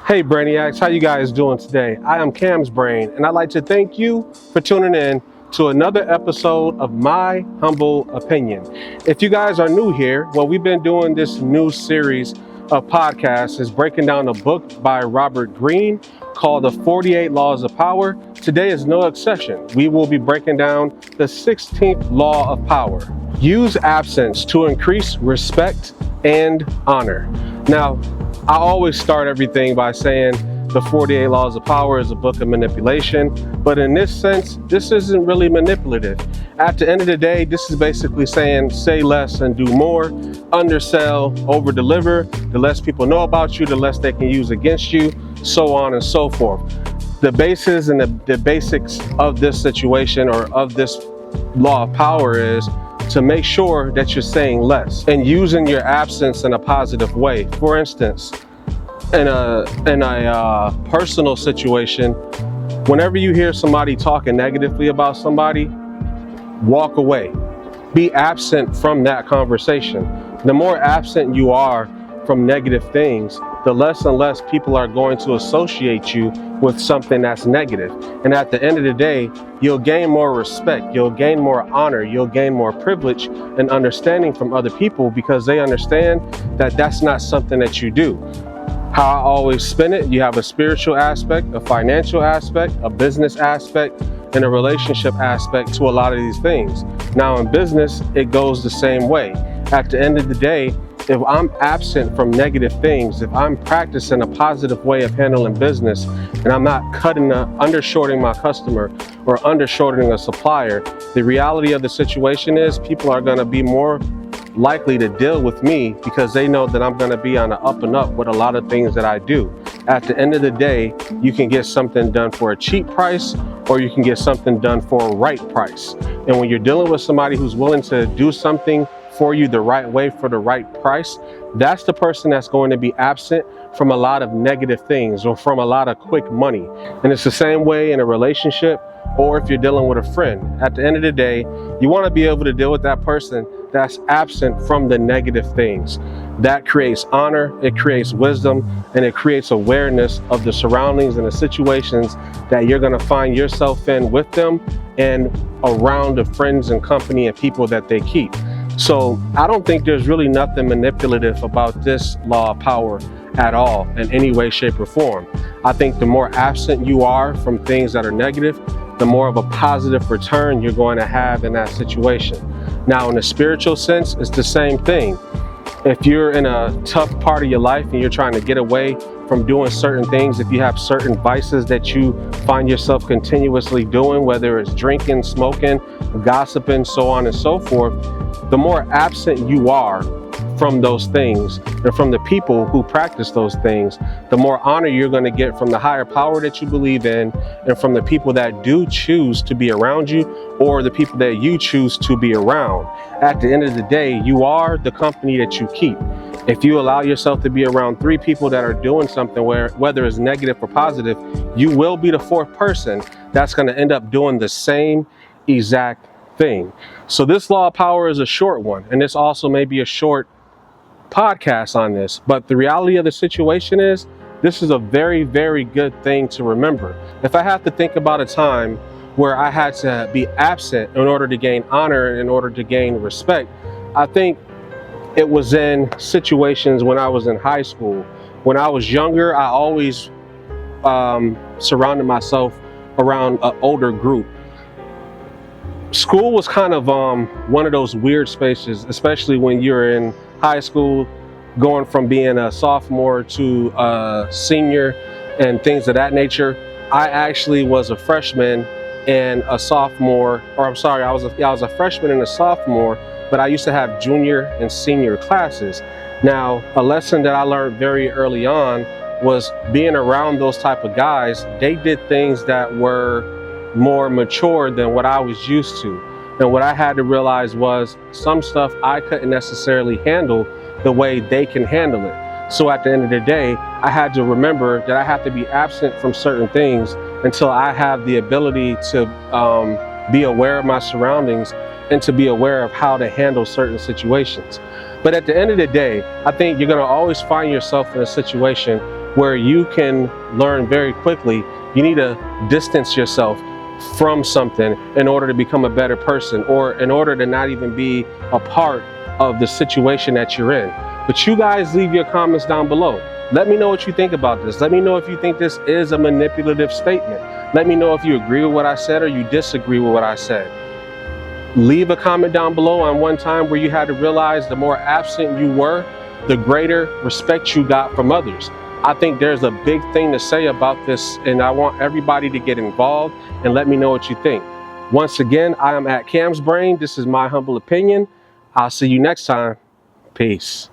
Hey Brainiacs, how you guys doing today? I am Cam's Brain, and I'd like to thank you for tuning in to another episode of My Humble Opinion. If you guys are new here, well, we've been doing this new series of podcasts is breaking down a book by Robert Greene called The 48 Laws of Power. Today is no exception. We will be breaking down the 16th law of power. Use absence to increase respect and honor. Now, I always start everything by saying the 48 Laws of Power is a book of manipulation, but in this sense, this isn't really manipulative. At the end of the day, this is basically saying say less and do more, undersell, over-deliver. The less people know about you, the less they can use against you, so on and so forth. The basis and the basics of this situation or of this law of power is to make sure that you're saying less and using your absence in a positive way. For instance, in a personal situation, whenever you hear somebody talking negatively about somebody, walk away. Be absent from that conversation. The more absent you are from negative things, the less and less people are going to associate you with something that's negative. And at the end of the day, you'll gain more respect, you'll gain more honor, you'll gain more privilege and understanding from other people because they understand that that's not something that you do. How I always spin it, you have a spiritual aspect, a financial aspect, a business aspect, and a relationship aspect to a lot of these things. Now in business, it goes the same way. At the end of the day, if I'm absent from negative things, if I'm practicing a positive way of handling business and I'm not undershorting my customer or undershorting a supplier, the reality of the situation is people are going to be more likely to deal with me because they know that I'm going to be on the up and up with a lot of things that I do. At the end of the day, you can get something done for a cheap price or you can get something done for a right price. And when you're dealing with somebody who's willing to do something for you the right way for the right price, that's the person that's going to be absent from a lot of negative things or from a lot of quick money. And it's the same way in a relationship or if you're dealing with a friend. At the end of the day, you want to be able to deal with that person that's absent from the negative things. That creates honor, it creates wisdom, and it creates awareness of the surroundings and the situations that you're going to find yourself in with them and around the friends and company and people that they keep. So I don't think there's really nothing manipulative about this law of power at all in any way, shape, or form. I think the more absent you are from things that are negative, the more of a positive return you're going to have in that situation. Now, in a spiritual sense, it's the same thing. If you're in a tough part of your life and you're trying to get away from doing certain things, if you have certain vices that you find yourself continuously doing, whether it's drinking, smoking, gossiping, so on and so forth, the more absent you are from those things and from the people who practice those things, the more honor you're going to get from the higher power that you believe in and from the people that do choose to be around you or the people that you choose to be around. At the end of the day, you are the company that you keep. If you allow yourself to be around 3 people that are doing something whether it's negative or positive, you will be the 4th person that's going to end up doing the same exact thing. So this law of power is a short one, and this also may be a short podcast on this, but the reality of the situation is this is a very, very good thing to remember. If I have to think about a time where I had to be absent in order to gain honor and in order to gain respect, I think it was in situations when I was in high school. When I was younger, I always surrounded myself around an older group. School was kind of one of those weird spaces, especially when you're in high school, going from being a sophomore to a senior and things of that nature. I actually was a freshman and a sophomore, or I'm sorry, I was a freshman and a sophomore, but I used to have junior and senior classes. Now, a lesson that I learned very early on was being around those type of guys. They did things that were more mature than what I was used to. And what I had to realize was some stuff I couldn't necessarily handle the way they can handle it. So at the end of the day, I had to remember that I have to be absent from certain things until I have the ability to be aware of my surroundings and to be aware of how to handle certain situations. But at the end of the day, I think you're going to always find yourself in a situation where you can learn very quickly. You need to distance yourself from something in order to become a better person, or in order to not even be a part of the situation that you're in. But you guys leave your comments down below. Let me know what you think about this. Let me know if you think this is a manipulative statement. Let me know if you agree with what I said or you disagree with what I said. Leave a comment down below on one time where you had to realize the more absent you were, the greater respect you got from others. I think there's a big thing to say about this, and I want everybody to get involved and let me know what you think. Once again, I am at Cam's Brain. This is my humble opinion. I'll see you next time. Peace.